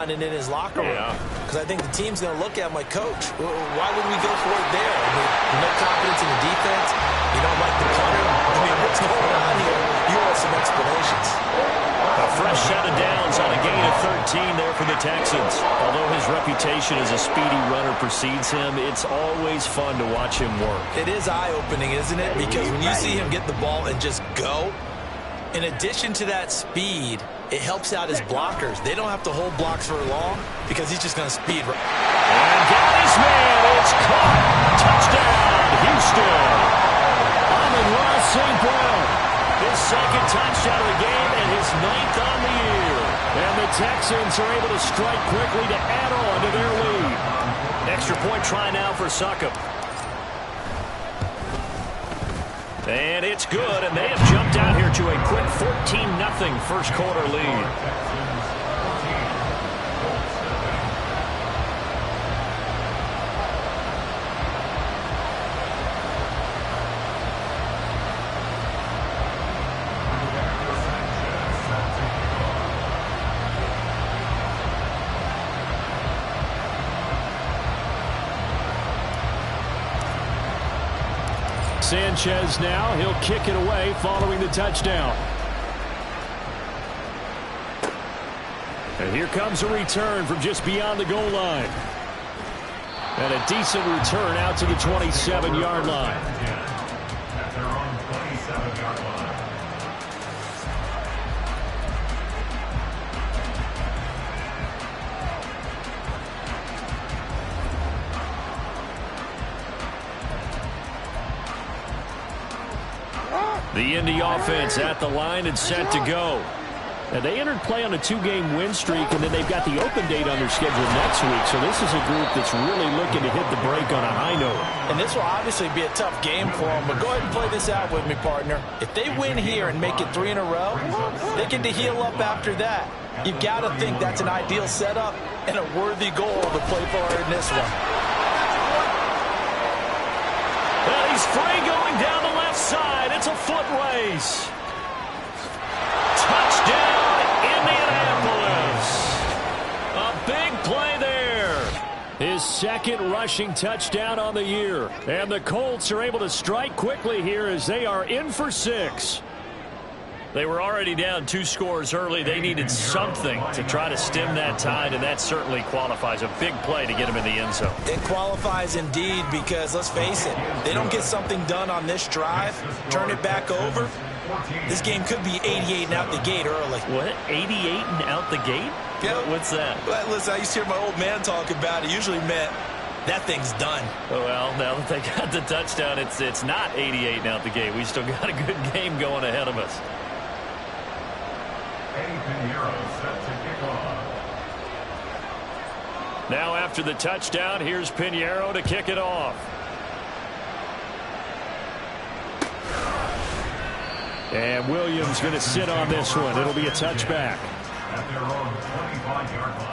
and in his locker room. Because I think the team's going to look at him like, Coach, why would we go for it there? I mean, no confidence in the defense. You don't like the punter. I mean, what's going on here? You want some explanations. A fresh set of downs on a gain of 13 there for the Texans. Although his reputation as a speedy runner precedes him, it's always fun to watch him work. It is eye-opening, isn't it? Because when you see him get the ball and just go, in addition to that speed, it helps out his blockers. They don't have to hold blocks for long because he's just going to speed. And got his man. It's caught. Touchdown, Houston. Amon-Ra St. Brown. His second touchdown of the game and his 9th on the year. And the Texans are able to strike quickly to add on to their lead. Extra point try now for Succop. And it's good, and they have jumped out here to a quick 14-0 first quarter lead. Sanchez now, he'll kick it away following the touchdown. And here comes a return from just beyond the goal line. And a decent return out to the 27-yard line. At their own 27-yard line. The Indy offense at the line and set to go. Now, they entered play on a 2-game win streak, and then they've got the open date on their schedule next week. So this is a group that's really looking to hit the break on a high note. And this will obviously be a tough game for them, but go ahead and play this out with me, partner. If they win here and make it 3 in a row, they get to heal up after that. You've got to think that's an ideal setup and a worthy goal to play for in this one. Well, he's free going down the left side. It's a foot race. Touchdown, Indianapolis. A big play there. His second rushing touchdown on the year. And the Colts are able to strike quickly here as they are in for 6. They were already down 2 scores early. They needed something to try to stem that tide, and that certainly qualifies. A big play to get him in the end zone. It qualifies indeed because, let's face it, they don't get something done on this drive, turn it back over, this game could be 88 and out the gate early. What? 88 and out the gate? Yeah. What's that? Well, listen, I used to hear my old man talk about it. Usually meant that thing's done. Well, now that they got the touchdown, it's not 88 and out the gate. We still got a good game going ahead of us. Now after the touchdown, here's Pinheiro to kick it off. And Williams going to sit on this one. It'll be a touchback. At their own 25-yard line.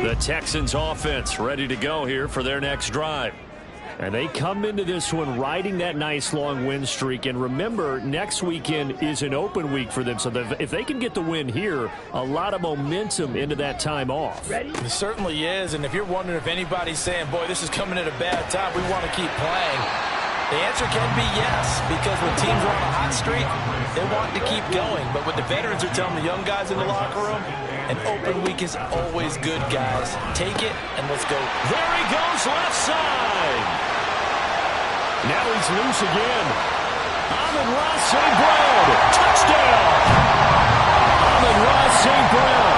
The Texans offense ready to go here for their next drive. And they come into this one riding that nice long win streak. And remember, next weekend is an open week for them. So if they can get the win here, a lot of momentum into that time off. Ready? It certainly is. And if you're wondering if anybody's saying, boy, this is coming at a bad time, we want to keep playing, the answer can be yes, because when teams are on a hot streak, they want to keep going. But what the veterans are telling the young guys in the locker room, an open week is always good, guys. Take it, and let's go. There he goes, left side. Now he's loose again. Amon-Ra St. Brown. Touchdown. Amon-Ra St. Brown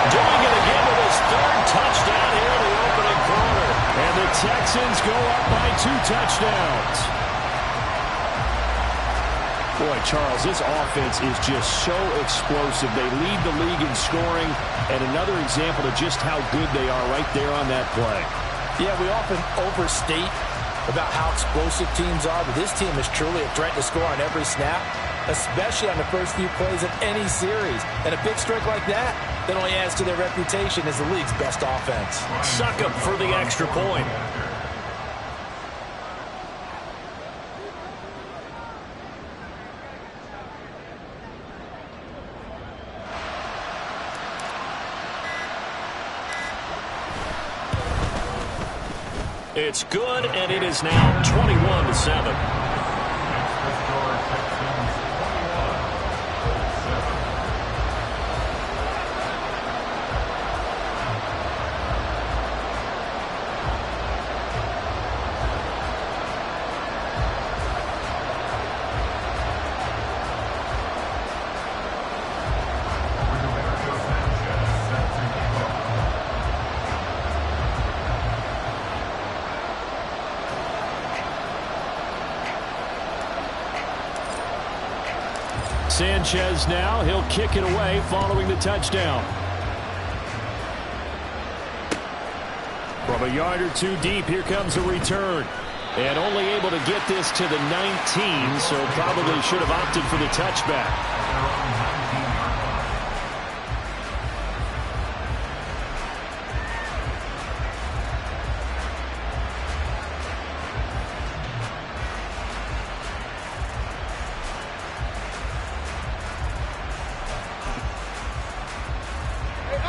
doing it again with his 3rd touchdown here in the opening quarter. And the Texans go up by 2 touchdowns. Boy, Charles, this offense is just so explosive. They lead the league in scoring, and another example of just how good they are right there on that play. Yeah, we often overstate about how explosive teams are, but this team is truly a threat to score on every snap. especially on the first few plays of any series. And a big strike like that only adds to their reputation as the league's best offense. Suck up for the extra point. It's good, and it is now 21-7. Sanchez now, he'll kick it away following the touchdown. From a yard or two deep, here comes a return. And only able to get this to the 19, so probably should have opted for the touchback.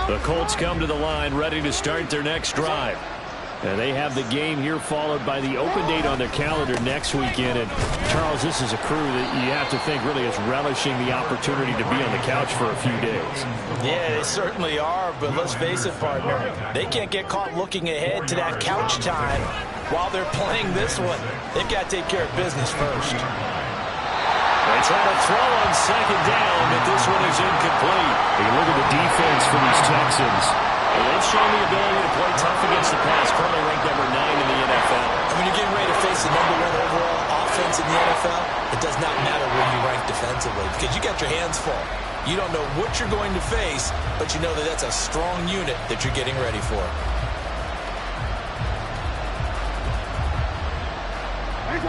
The Colts come to the line ready to start their next drive. And they have the game here followed by the open date on their calendar next weekend. And Charles, this is a crew that you have to think really is relishing the opportunity to be on the couch for a few days. Yeah, they certainly are, but let's face it, partner. They can't get caught looking ahead to that couch time while they're playing this one. They've got to take care of business first. They try to throw on second down, but this one is incomplete. You look at the defense for these Texans. Well, they've shown the ability to play tough against the pass, currently ranked number 9 in the NFL. And when you're getting ready to face the number 1 overall offense in the NFL, it does not matter where you rank defensively because you got your hands full. You don't know what you're going to face, but you know that that's a strong unit that you're getting ready for.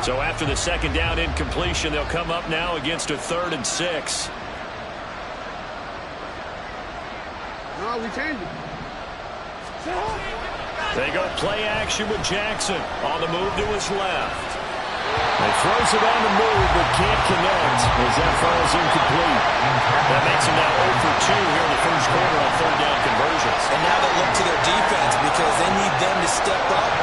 So after the second down incompletion, they'll come up now against a 3rd and 6. No, we changed it. They go play action with Jackson on the move to his left. He throws it on the move but can't connect as that falls incomplete. That makes him now 0 for 2 here in the first quarter on 3rd down conversions. And now they look to their defense because they need them to step up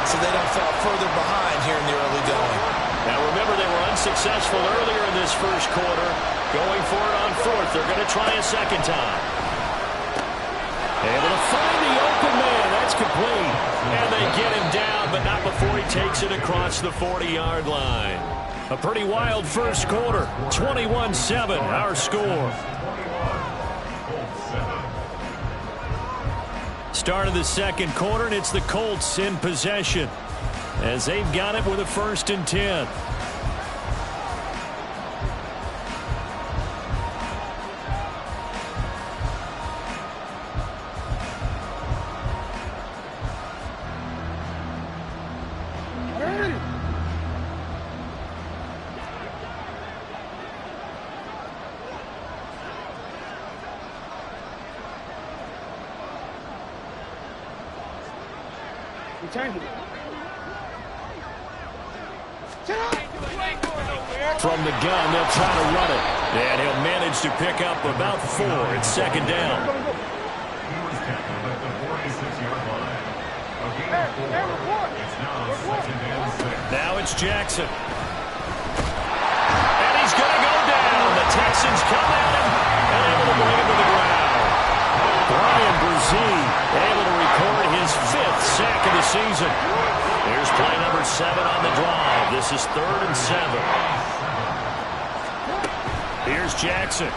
so they don't fall further behind here in the early going. Now remember, they were unsuccessful earlier in this first quarter. Going for it on 4th. They're going to try a second time. Able to find the open man. That's complete. And they get him down, but not before he takes it across the 40-yard line. A pretty wild first quarter. 21-7, our score. Start of the second quarter, and it's the Colts in possession as they've got it with a 1st and 10. From the gun, they'll try to run it. And he'll manage to pick up about 4. It's second down. Now it's Jackson. And he's going to go down. The Texans come at him and able to bring him to the ground. Brian Brzee able to record his 5th sack of the season. Here's play number 7 on the drive. This is 3rd and 7. Here's Jackson. And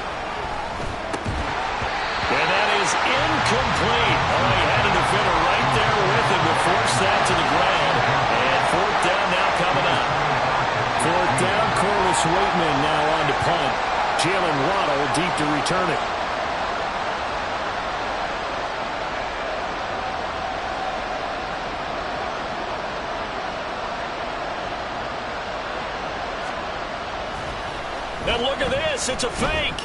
that is incomplete. Oh, he had a defender right there with him to force that to the ground. And 4th down now coming up. 4th down, Corliss Waitman now on to punt. Jalen Waddle deep to return it. And look at this. this. It's a fake.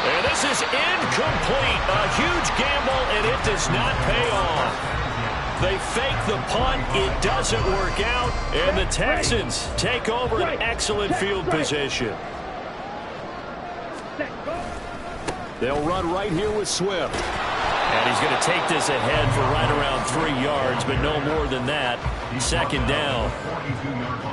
And this is incomplete. A huge gamble, and it does not pay off. They fake the punt. It doesn't work out. And the Texans take over an excellent field position. They'll run right here with Swift. And he's going to take this ahead for right around 3 yards, but no more than that. Second down.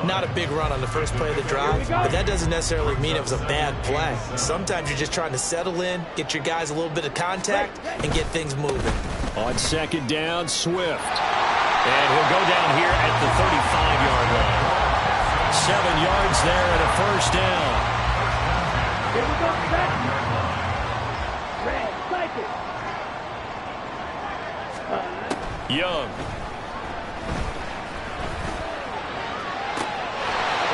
Not a big run on the first play of the drive, but that doesn't necessarily mean it was a bad play. Sometimes you're just trying to settle in, get your guys a little bit of contact, and get things moving. On second down, Swift. And he'll go down here at the 35-yard line. 7 yards there and a first down. Here we go, back. Young.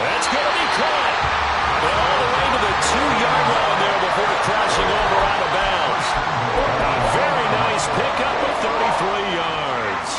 That's going to be caught. And all the way to the 2-yard line there before crashing over out of bounds. A very nice pickup of 33 yards.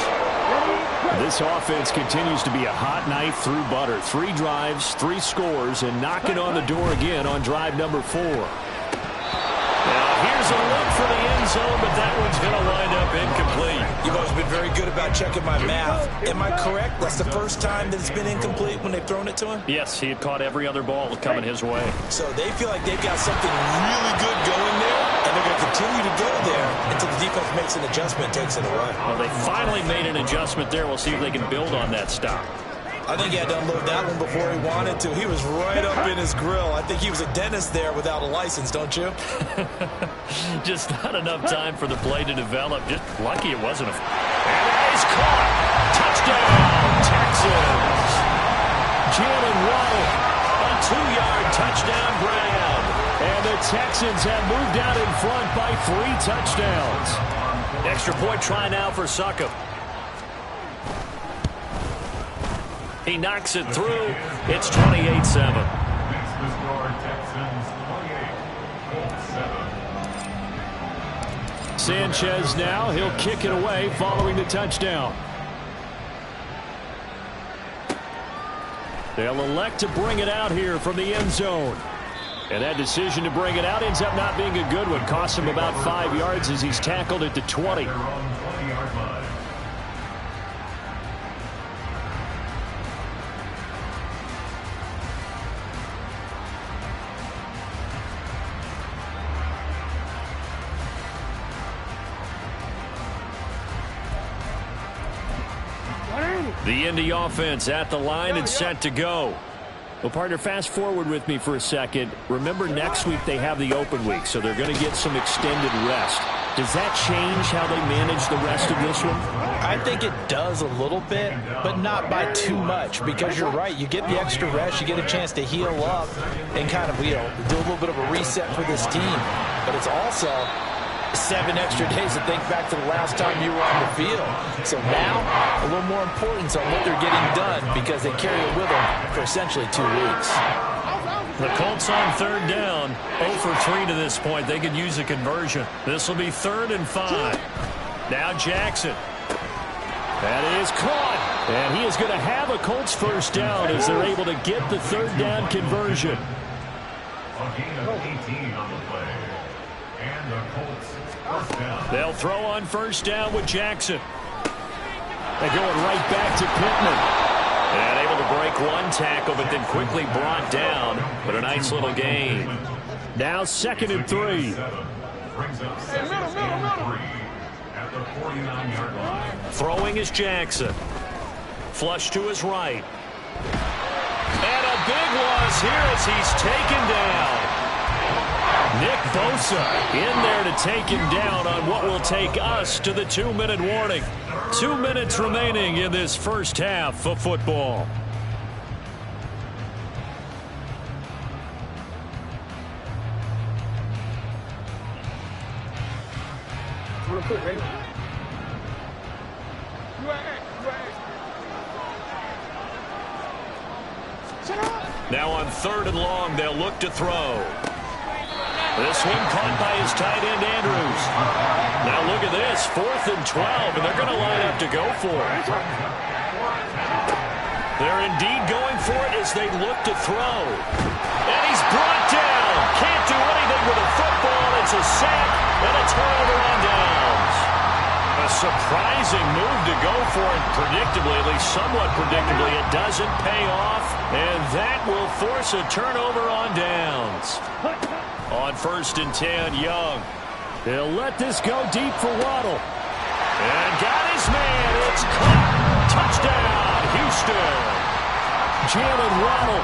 This offense continues to be a hot knife through butter. 3 drives, 3 scores, and knocking on the door again on drive number 4. Now here's a look for the end zone, but that one's going to wind up incomplete. You've always been very good about checking my math. Am I correct? That's the first time that it's been incomplete when they've thrown it to him? Yes, he had caught every other ball coming his way. So they feel like they've got something really good going there, and they're going to continue to go there until the defense makes an adjustment and takes it away. Well, they finally made an adjustment there. We'll see if they can build on that stop. I think he had to unload that one before he wanted to. He was right up in his grill. I think he was a dentist there without a license, don't you? Just not enough time for the play to develop. Just lucky it wasn't a... And he's caught. Touchdown, Texans. Jalen Waddle, a 2-yard touchdown grab. And the Texans have moved out in front by 3 touchdowns. Extra point try now for Succop. He knocks it through. It's 28-7. Next to score, Texans 28, Colts 7. Sanchez now. He'll kick it away following the touchdown. They'll elect to bring it out here from the end zone. And that decision to bring it out ends up not being a good one. Costs him about 5 yards as he's tackled at the 20. Their own 20-yard line. The Indy offense at the line and set to go. Well, partner, fast forward with me for a second. Remember, next week they have the open week, so they're going to get some extended rest. Does that change how they manage the rest of this one? I think it does a little bit, but not by too much, because you're right. You get the extra rest, you get a chance to heal up and kind of, do a little bit of a reset for this team. But it's also 7 extra days to think back to the last time you were on the field. So now, a little more importance on what they're getting done because they carry it with them for essentially 2 weeks. The Colts on third down, 0 for 3 to this point. They could use a conversion. This will be 3rd and 5. Now Jackson. That is caught. And he is going to have a Colts first down as they're able to get the 3rd down conversion. A gain of 18 on the play. And the Colts first down. They'll throw on first down with Jackson. They're going right back to Pittman. And able to break one tackle, but then quickly brought down. But a nice little gain. Now 2nd and 3. Brings up 2nd and 3 at the 49-yard line. Throwing is Jackson. Flush to his right. And a big loss here as he's taken down. Nick Bosa in there to take him down on what will take us to the 2-minute warning. 2 minutes remaining in this first half of football. Now on 3rd and long, they'll look to throw. This one caught by his tight end, Andrews. Now look at this, 4th and 12, and they're going to line up to go for it. They're indeed going for it as they look to throw. And he's brought down. Can't do anything with a football. It's a sack and a turnover on downs. A surprising move to go for it. Predictably, at least somewhat predictably, it doesn't pay off. And that will force a turnover on downs. On 1st and 10, Young. They'll let this go deep for Waddle. And got his man. It's caught. Touchdown, Houston. Jalen Waddle.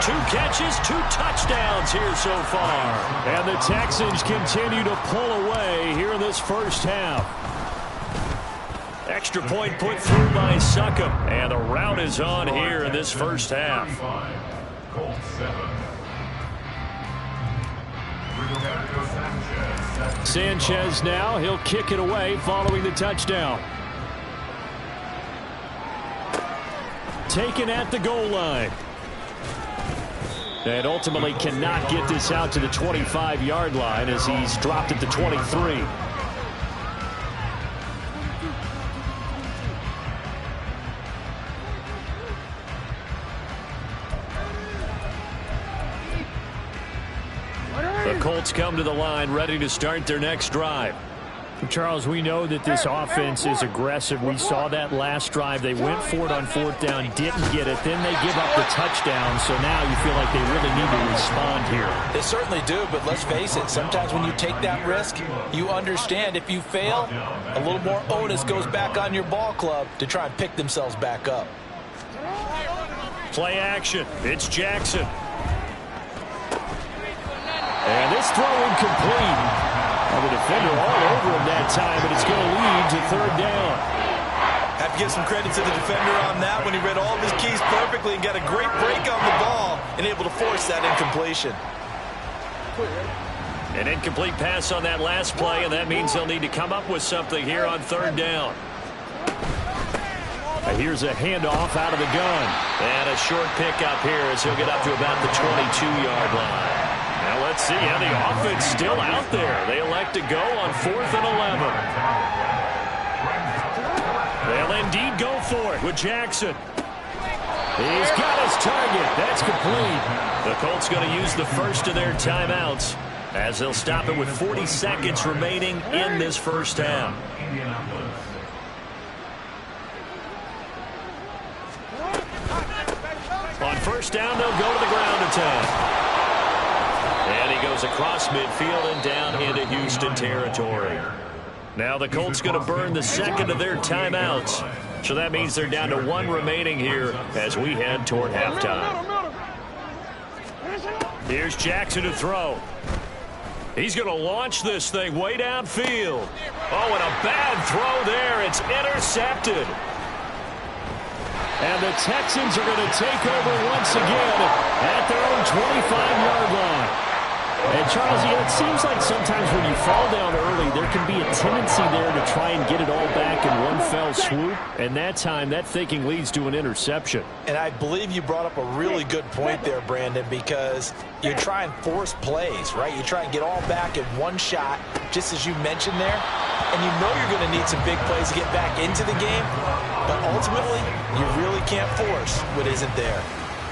2 catches, 2 touchdowns here so far. And the Texans continue to pull away here in this first half. Extra point put through by Succop. And the rout is on here in this first half. Sanchez now. He'll kick it away following the touchdown. Taken at the goal line. And ultimately cannot get this out to the 25-yard line as he's dropped at the 23. The Colts come to the line ready to start their next drive. Charles, we know that this offense is aggressive. We saw that last drive. They went for it on 4th down, didn't get it. Then they give up the touchdown, so now you feel like they really need to respond here. They certainly do, but let's face it, sometimes when you take that risk, you understand if you fail, a little more onus goes back on your ball club to try and pick themselves back up. Play action. It's Jackson. And this throw incomplete. The defender all over him that time, but it's going to lead to 3rd down. Have to give some credit to the defender on that when he read all of his keys perfectly and got a great break on the ball and able to force that incompletion. An incomplete pass on that last play, and that means they'll need to come up with something here on 3rd down. And here's a handoff out of the gun. And a short pickup here as he'll get up to about the 22-yard line. Now let's see how the offense still out there. They elect to go on 4th and 11. They'll indeed go for it with Jackson. He's got his target. That's complete. The Colts going to use the first of their timeouts as they'll stop it with 40 seconds remaining in this first half. On 1st down, they'll go to the ground attack. And he goes across midfield and down into Houston territory. Now the Colts going to burn the second of their timeouts. So that means they're down to 1 remaining here as we head toward halftime. Here's Jackson to throw. He's going to launch this thing way downfield. Oh, and a bad throw there. It's intercepted. And the Texans are going to take over once again at their own 25-yard line. And, Charles, it seems like sometimes when you fall down early, there can be a tendency there to try and get it all back in one fell swoop. And that time, that thinking leads to an interception. And I believe you brought up a really good point there, Brandon, because you try and force plays, right? You try and get all back in one shot, just as you mentioned there. And you know you're going to need some big plays to get back into the game. But ultimately, you really can't force what isn't there.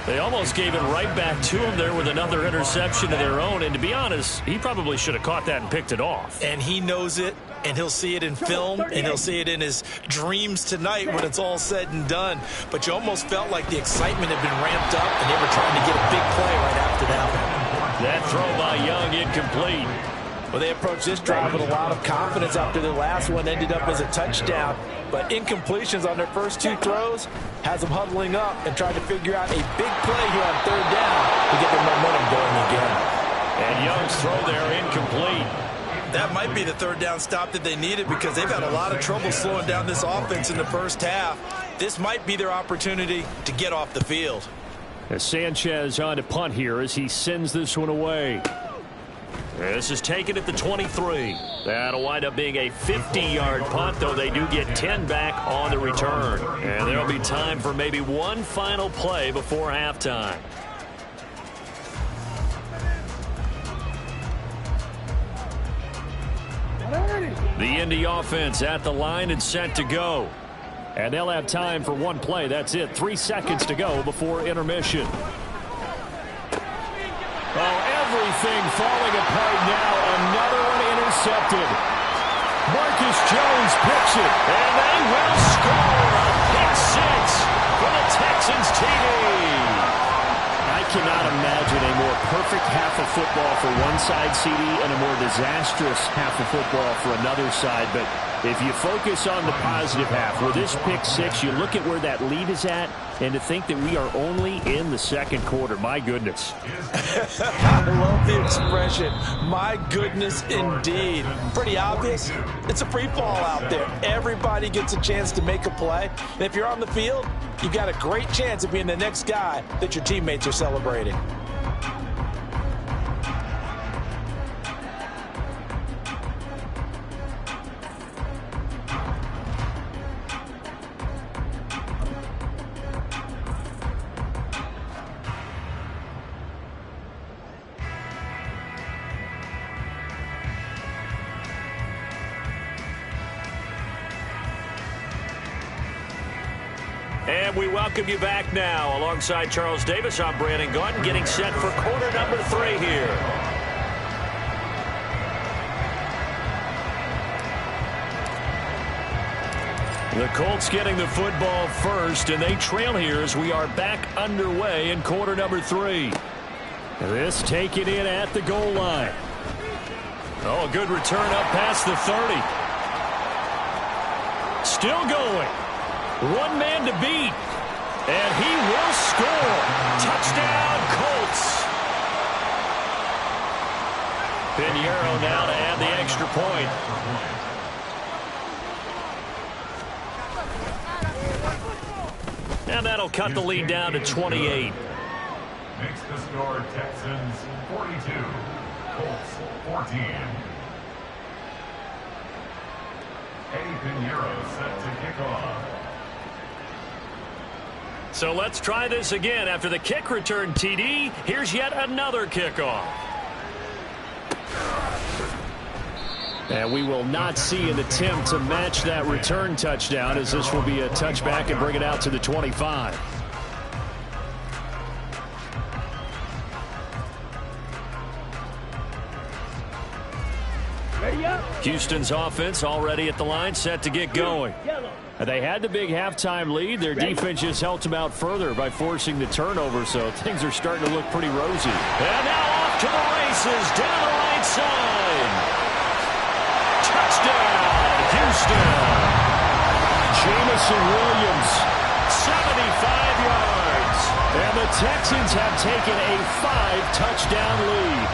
They almost gave it right back to him there with another interception of their own. And to be honest, he probably should have caught that and picked it off. And he knows it, and he'll see it in film, and he'll see it in his dreams tonight when it's all said and done. But you almost felt like the excitement had been ramped up, and they were trying to get a big play right after that one. That throw by Young incomplete. Well, they approached this drive with a lot of confidence after their last one ended up as a touchdown. But incompletions on their first 2 throws has them huddling up and trying to figure out a big play here on 3rd down to get their momentum going again. And Young's throw there incomplete. That might be the 3rd down stop that they needed because they've had a lot of trouble slowing down this offense in the first half. This might be their opportunity to get off the field. As Sanchez on to punt here as he sends this one away. This is taken at the 23. That'll wind up being a 50-yard punt, though they do get 10 back on the return. And there'll be time for maybe one final play before halftime. The Indy offense at the line and set to go. And they'll have time for one play. That's it. 3 seconds to go before intermission. Everything falling apart now. Another one intercepted. Marcus Jones picks it, and they will score a pick six for the Texans TV. I cannot imagine a more perfect half of football for one side, CD, and a more disastrous half of football for another side. But if you focus on the positive half, with this pick six, you look at where that lead is at, and to think that we are only in the second quarter. My goodness. I love the expression. My goodness, indeed. Pretty obvious. It's a free fall out there. Everybody gets a chance to make a play. And if you're on the field, you've got a great chance of being the next guy that your teammates are celebrating. And we welcome you back now. Alongside Charles Davis, I'm Brandon Gaudin, getting set for quarter number 3 here. The Colts getting the football first, and they trail here as we are back underway in quarter number 3. This taken in at the goal line. Oh, a good return up past the 30. Still going. One man to beat, and he will score. Touchdown, Colts. Pinheiro now to add the extra point. And that'll cut the lead down to 28. Makes the score Texans 42, Colts 14. Eddie Pinheiro set to kick off. So let's try this again. After the kick return TD, here's yet another kickoff. And we will not see an attempt to match that return touchdown, as this will be a touchback and bring it out to the 25. Houston's offense already at the line, set to get going. They had the big halftime lead. Their defense just helped them out further by forcing the turnover, so things are starting to look pretty rosy. And now off to the races, down the right side. Touchdown, Houston. Jamison Williams, 75 yards. And the Texans have taken a 5-touchdown lead.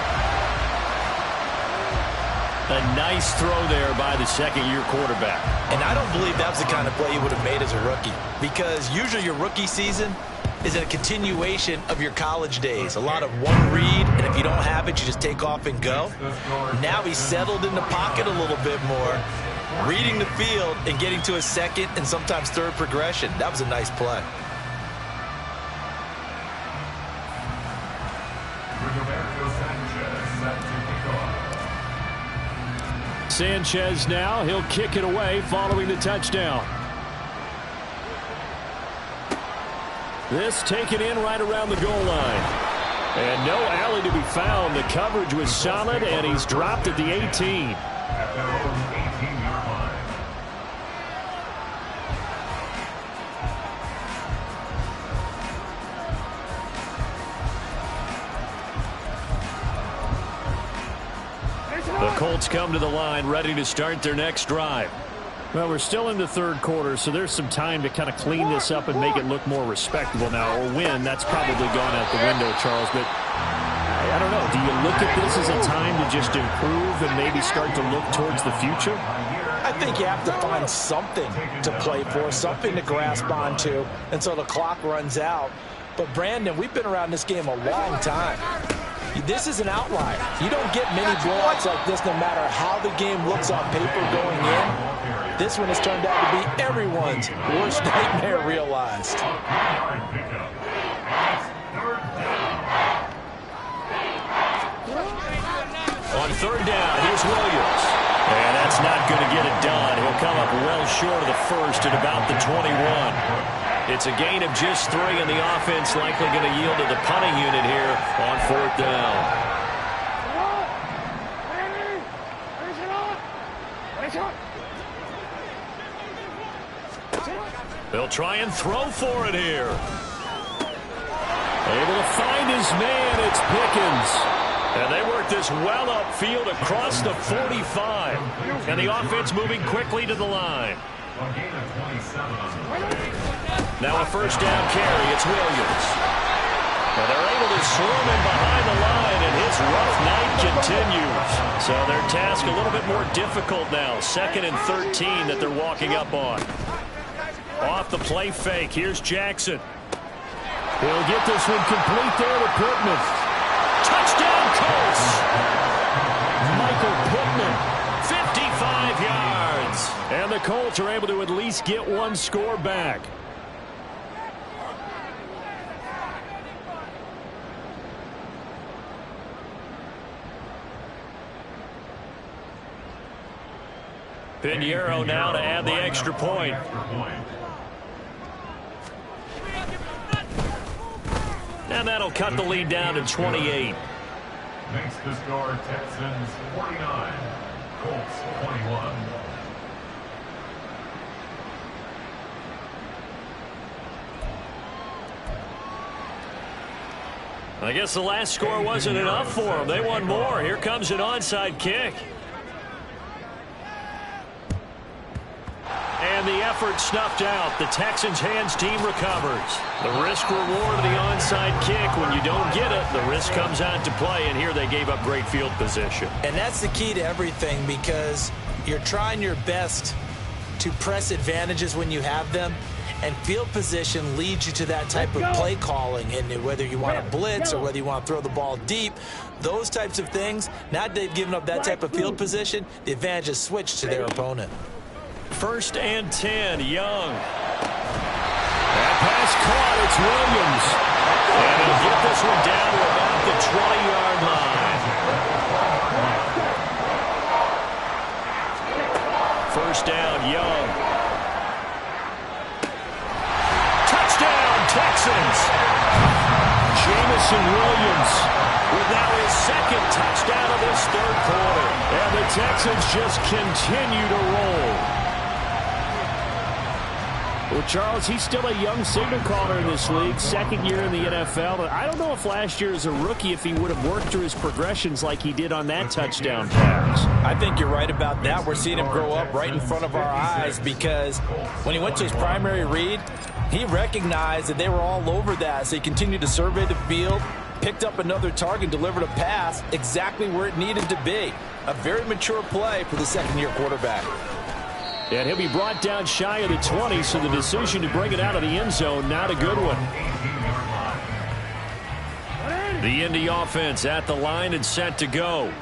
A nice throw there by the second-year quarterback. And I don't believe that's the kind of play you would have made as a rookie, because usually your rookie season is a continuation of your college days. A lot of one read, and if you don't have it, you just take off and go. Now he's settled in the pocket a little bit more, reading the field and getting to a second and sometimes third progression. That was a nice play. Sanchez now, he'll kick it away following the touchdown. This taken in right around the goal line. And no alley to be found. The coverage was solid, and he's dropped at the 18. At their own 18-yard line. The Colts come to the line ready to start their next drive. Well, we're still in the third quarter, so there's some time to kind of clean this up and make it look more respectable now. Or win, that's probably gone out the window, Charles. But I don't know. Do you look at this as a time to just improve and maybe start to look towards the future? I think you have to find something to play for, something to grasp onto until the clock runs out. But, Brandon, we've been around this game a long time. This is an outlier. You don't get many blowouts like this no matter how the game looks on paper going in. This one has turned out to be everyone's worst nightmare realized. On third down, here's Williams. And that's not going to get it done. He'll come up well short of the first at about the 21. It's a gain of just 3, and the offense likely going to yield to the punting unit here on fourth down. They'll try and throw for it here. Able to find his man. It's Pickens. And they work this well upfield across the 45. And the offense moving quickly to the line. Now a first down carry. It's Williams. And they're able to swarm him behind the line, and his rough night continues. So their task a little bit more difficult now. 2nd and 13 that they're walking up on. Off the play fake. Here's Jackson. He'll get this one complete there to Pittman. Touchdown, Colts! Michael Pittman, 55 yards. And the Colts are able to at least get one score back. Pinheiro now to add the extra point. And that'll cut the lead down to 28. Makes the score Texans 49, Colts 21. I guess the last score wasn't enough for them. They want more. Here comes an onside kick. And the effort snuffed out. The Texans hands team recovers. The risk reward of the onside kick. When you don't get it, the risk comes out to play, and here they gave up great field position. And that's the key to everything, because you're trying your best to press advantages when you have them, and field position leads you to that type of play calling. And whether you want to blitz or whether you want to throw the ball deep, those types of things, now that they've given up that type of field position, the advantage is switched to their opponent. 1st and 10, Young. That pass caught, it's Williams. And he'll get this one down to about the 20-yard line. 1st down, Young. Touchdown, Texans. Jamison Williams with now his 2nd touchdown of this 3rd quarter. And the Texans just continue to roll. Well, Charles, he's still a young signal caller in this league, 2nd year in the NFL. But I don't know if last year as a rookie, if he would have worked through his progressions like he did on that touchdown pass. I think you're right about that. We're seeing him grow up right in front of our eyes, because when he went to his primary read, he recognized that they were all over that. So he continued to survey the field, picked up another target, delivered a pass exactly where it needed to be. A very mature play for the 2nd-year quarterback. And he'll be brought down shy of the 20, so the decision to bring it out of the end zone, not a good one. The Indy offense at the line and set to go.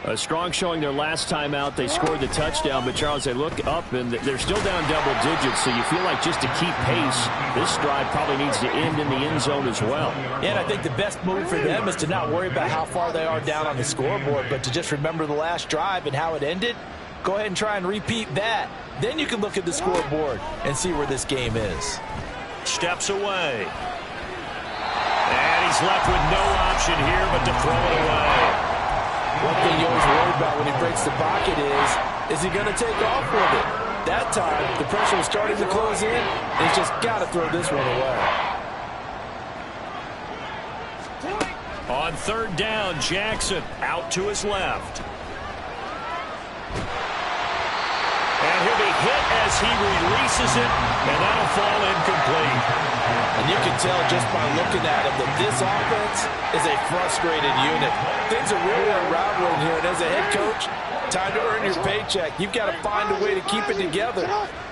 A strong showing their last time out. They scored the touchdown, but, Charles, they look up, and they're still down double digits, so you feel like just to keep pace, this drive probably needs to end in the end zone as well. And I think the best move for them is to not worry about how far they are down on the scoreboard, but to just remember the last drive and how it ended. Go ahead and try and repeat that. Then you can look at the scoreboard and see where this game is. Steps away. And he's left with no option here but to throw it away. One thing you always worry about when he breaks the pocket is he going to take off with it? That time, the pressure was starting to close in, and he's just got to throw this one away. On 3rd down, Jackson out to his left. And he'll be hit as he releases it, and that'll fall incomplete. And you can tell just by looking at him that this offense is a frustrated unit. Things are really unraveling here, and as a head coach, time to earn your paycheck. You've got to find a way to keep it together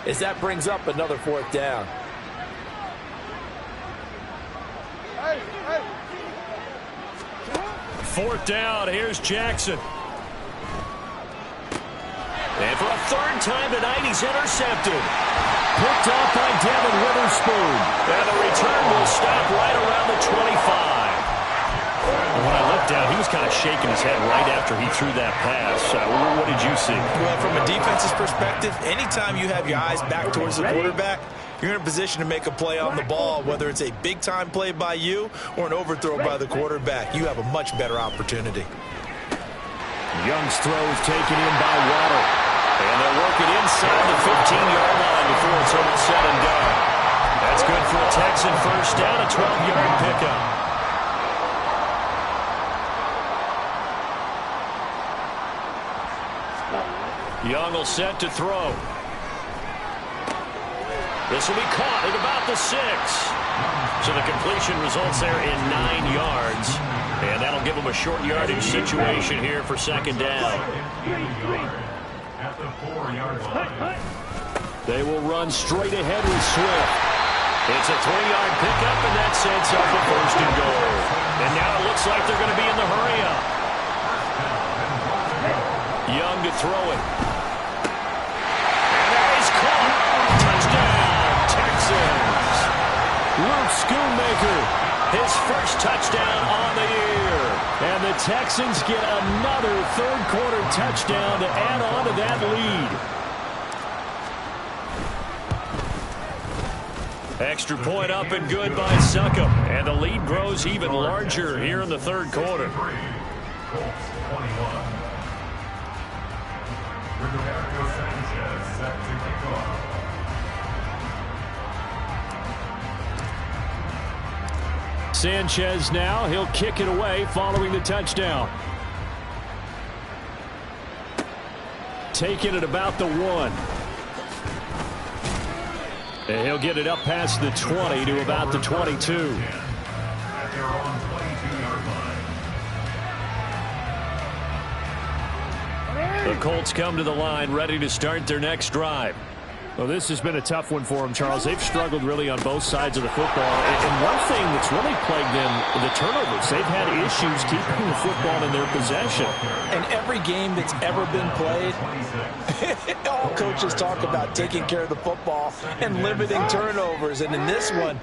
as that brings up another 4th down. Fourth down, here's Jackson. And for a 3rd time tonight, he's intercepted. Picked off by Devin Witherspoon. And the return will stop right around the 25. And when I looked down, he was kind of shaking his head right after he threw that pass. What did you see? Well, from a defense's perspective, anytime you have your eyes back towards the quarterback, you're in a position to make a play on the ball, whether it's a big-time play by you or an overthrow by the quarterback. You have a much better opportunity. Young's throw is taken in by Waddle. And they'll work it inside the 15-yard line before it's all said and done. That's good for a Texan first down, a 12-yard pickup. Young will set to throw. This will be caught at about the 6. So the completion results there in 9 yards. And that'll give them a short yardage situation here for second down. At the 4-yard line. They will run straight ahead with Swift. It's a 3-yard pickup, and that sets up a first and goal. And now it looks like they're going to be in the hurry-up. Young to throw it. And that is caught. Touchdown, Texans. Luke Schoonmaker, his first touchdown on the year. And the Texans get another third-quarter touchdown to add on to that lead. Extra point up and good by Succop. And the lead grows even larger here in the third quarter. Colts 21. Roberto Sanchez set to kick off. Sanchez now, he'll kick it away following the touchdown. Taking it about the 1. And he'll get it up past the 20 to about the 22. At their own 22-yard line. The Colts come to the line ready to start their next drive. Well, this has been a tough one for them, Charles. They've struggled really on both sides of the football. And one thing that's really plagued them, the turnovers. They've had issues keeping the football in their possession. And every game that's ever been played, all coaches talk about taking care of the football and limiting turnovers. And in this one,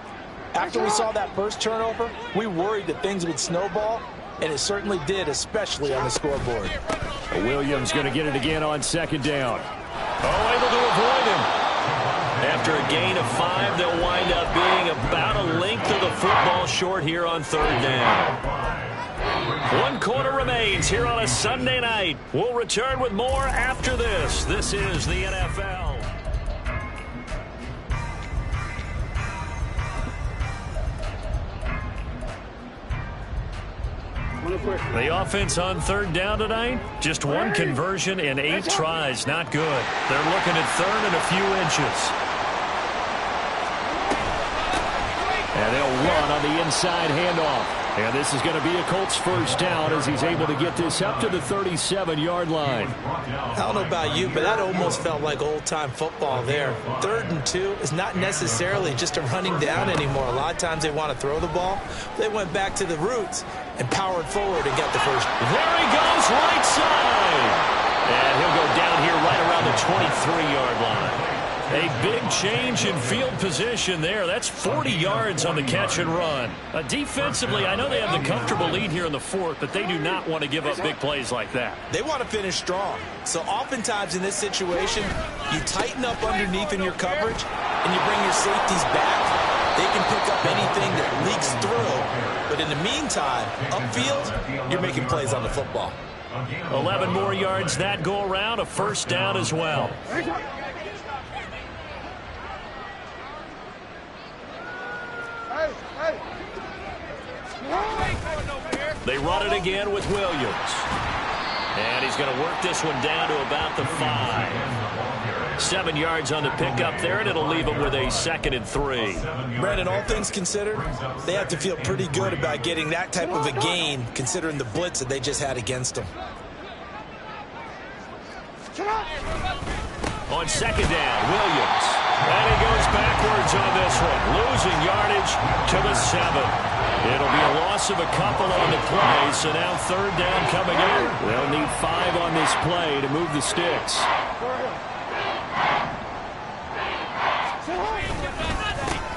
after we saw that first turnover, we worried that things would snowball, and it certainly did, especially on the scoreboard. Williams going to get it again on second down. Oh, able to avoid him. After a gain of 5, they'll wind up being about a length of the football short here on third down. 1 quarter remains here on a Sunday night. We'll return with more after this. This is the NFL. The offense on third down tonight, just 1 conversion in 8 tries. Not good. They're looking at third and a few inches. And they'll run on the inside handoff. And this is going to be a Colts first down as he's able to get this up to the 37-yard line. I don't know about you, but that almost felt like old-time football there. 3rd and 2 is not necessarily just a running down anymore. A lot of times they want to throw the ball. They went back to the roots and powered forward and got the first. There he goes, right side. And he'll go down here right around the 23-yard line. A big change in field position there. That's 40 yards on the catch and run. Defensively, I know they have the comfortable lead here in the 4th, but they do not want to give up big plays like that. They want to finish strong. So oftentimes in this situation, you tighten up underneath in your coverage, and you bring your safeties back. They can pick up anything that leaks through. But in the meantime, upfield, you're making plays on the football. 11 more yards that go around, a first down as well. They run it again with Williams. And he's going to work this one down to about the 5. 7 yards on the pickup there, and it'll leave them with a 2nd and 3. Brandon, all things considered, they have to feel pretty good about getting that type of a gain, considering the blitz that they just had against them. On second down, Williams. And he goes backwards on this one, losing yardage to the 7. It'll be a loss of a couple on the play, so now third down coming in. They'll need 5 on this play to move the sticks.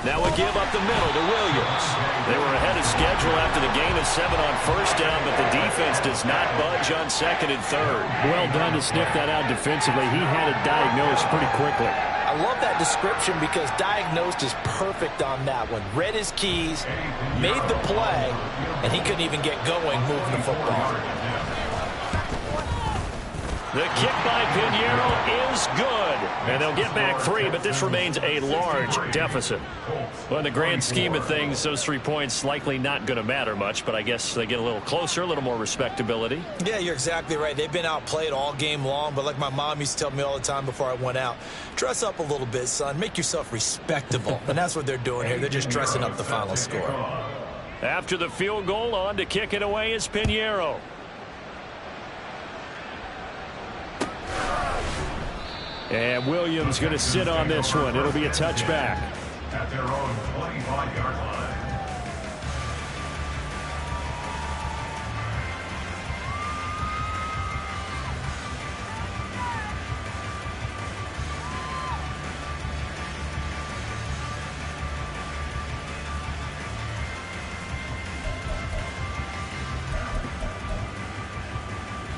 Now we give up the middle to Williams. They were ahead of schedule after the gain of 7 on first down, but the defense does not budge on 2nd and 3rd. Well done to sniff that out defensively. He had it diagnosed pretty quickly. I love that description because diagnosed is perfect on that one. Read his keys, made the play, and he couldn't even get going moving the football. The kick by Pinheiro is good. And they'll get back 3, but this remains a large deficit. Well, in the grand scheme of things, those 3 points likely not going to matter much, but I guess they get a little closer, a little more respectability. Yeah, you're exactly right. They've been outplayed all game long, but like my mom used to tell me all the time before I went out, dress up a little bit, son. Make yourself respectable. And that's what they're doing here. They're just dressing up the final score. After the field goal, on to kick it away is Pinheiro. And Williams going to sit on this one. It'll be a touchback. At their own 25-yard line.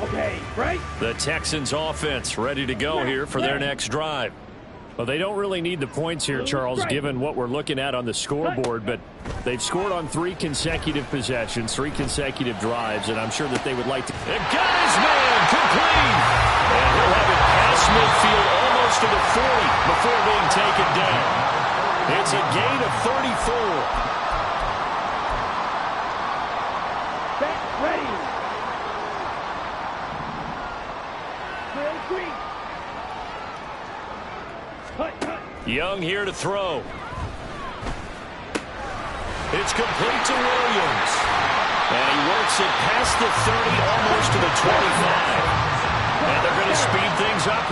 Okay, right? The Texans offense ready to go here for their next drive. Well, they don't really need the points here, Charles, given what we're looking at on the scoreboard, but they've scored on 3 consecutive possessions, 3 consecutive drives, and I'm sure that they would like to. And got his man complete! And he'll have it past midfield almost to the 40 before being taken down. It's a gain of 34. Back ready. Drill 3. Young here to throw. It's complete to Williams. And he works it past the 30, almost to the 25. And they're going to speed things up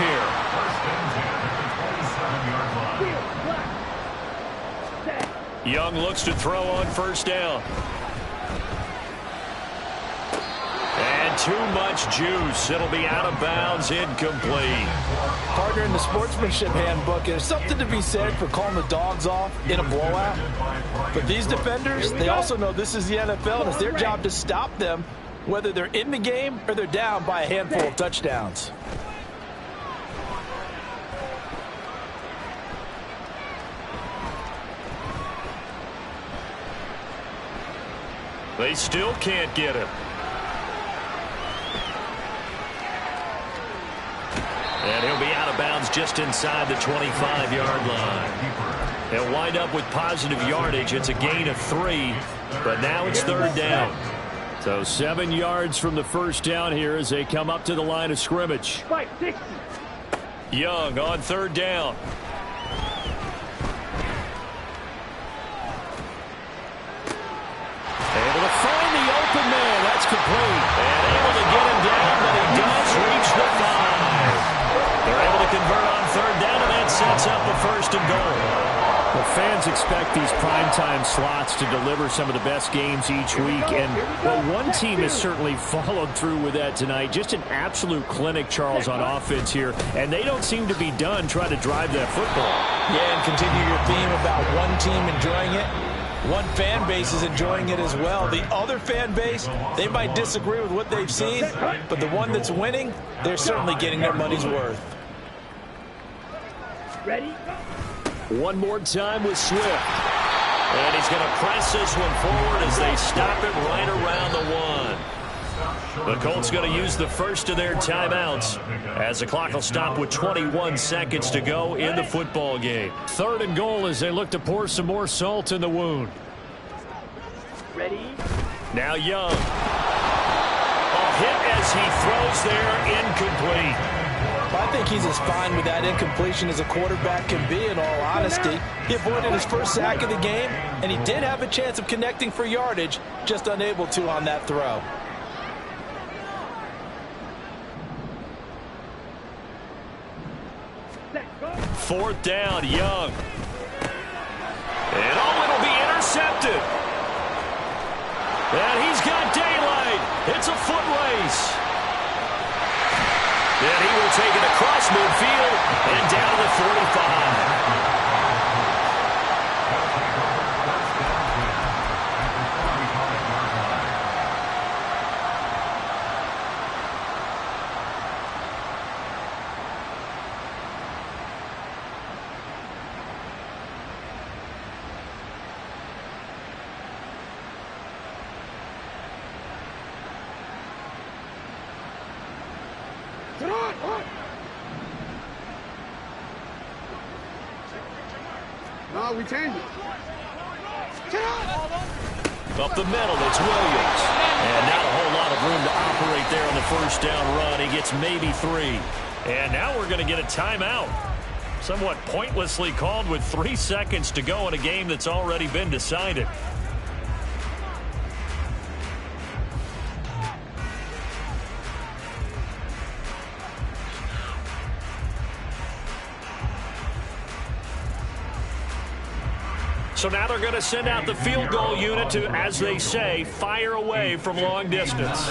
here. Young looks to throw on first down. And too much juice. It'll be out of bounds, incomplete. Partner, in the sportsmanship handbook, there's something to be said for calling the dogs off in a blowout. But these defenders, they also know this is the NFL, and it's their job to stop them, whether they're in the game or they're down by a handful of touchdowns. They still can't get him. And he'll be out of bounds just inside the 25-yard line. They'll wind up with positive yardage. It's a gain of 3, but now it's third down. So 7 yards from the first down here as they come up to the line of scrimmage. 560. Young on third down. Able to find the open man. That's complete. And able to get him down, but he does reach the 5. They're able to convert on third down, and that sets up a first and goal. Well, fans expect these primetime slots to deliver some of the best games each week. And, well, one team has certainly followed through with that tonight. Just an absolute clinic, Charles, on offense here. And they don't seem to be done trying to drive that football. Yeah, and continue your theme about one team enjoying it. One fan base is enjoying it as well. The other fan base, they might disagree with what they've seen, but the one that's winning, they're certainly getting their money's worth. Ready? One more time with Swift. And he's going to press this one forward as they stop it right around the 1. The Colts going to use the first of their timeouts as the clock will stop with 21 seconds to go in the football game. Third and goal as they look to pour some more salt in the wound. Ready? Now Young. A hit as he throws there, incomplete. I think he's as fine with that incompletion as a quarterback can be, in all honesty. He avoided his first sack of the game, and he did have a chance of connecting for yardage, just unable to on that throw. Fourth down, Young. And oh, it'll be intercepted. And he's got daylight. It's a foot race. And he will take it across midfield and down to the 45. No, we changed it. Up the middle, it's Williams. And not a whole lot of room to operate there on the first down run. He gets maybe 3. And now we're going to get a timeout. Somewhat pointlessly called with 3 seconds to go in a game that's already been decided. So now they're going to send out the field goal unit to, as they say, fire away from long distance.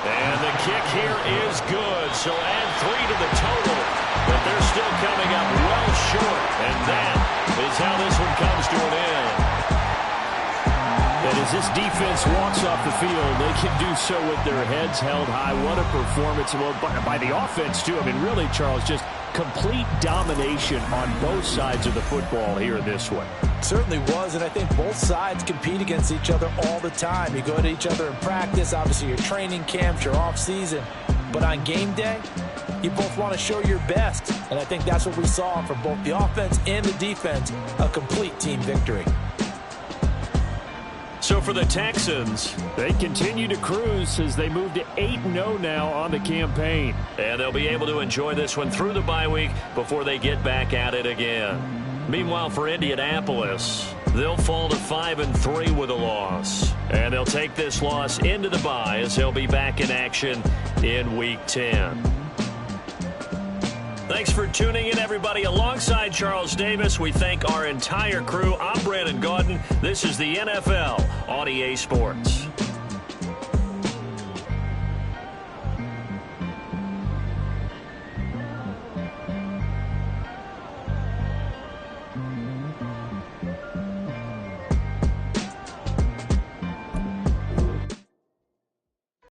And the kick here is good, so add 3 to the total. But they're still coming up well short, and that is how this one comes to an end. And as this defense walks off the field, they can do so with their heads held high. What a performance by the offense, too. I mean, really, Charles, just complete domination on both sides of the football here in this one. Certainly was, and I think both sides compete against each other all the time. You go to each other in practice, obviously your training camps, your off season, but on game day, you both want to show your best, and I think that's what we saw from both the offense and the defense, a complete team victory. So for the Texans, they continue to cruise as they move to 8-0 now on the campaign. And they'll be able to enjoy this one through the bye week before they get back at it again. Meanwhile, for Indianapolis, they'll fall to 5-3 with a loss. And they'll take this loss into the bye as they'll be back in action in Week 10. Thanks for tuning in, everybody. Alongside Charles Davis, we thank our entire crew. I'm Brandon Gaudin. This is the NFL on EA Sports.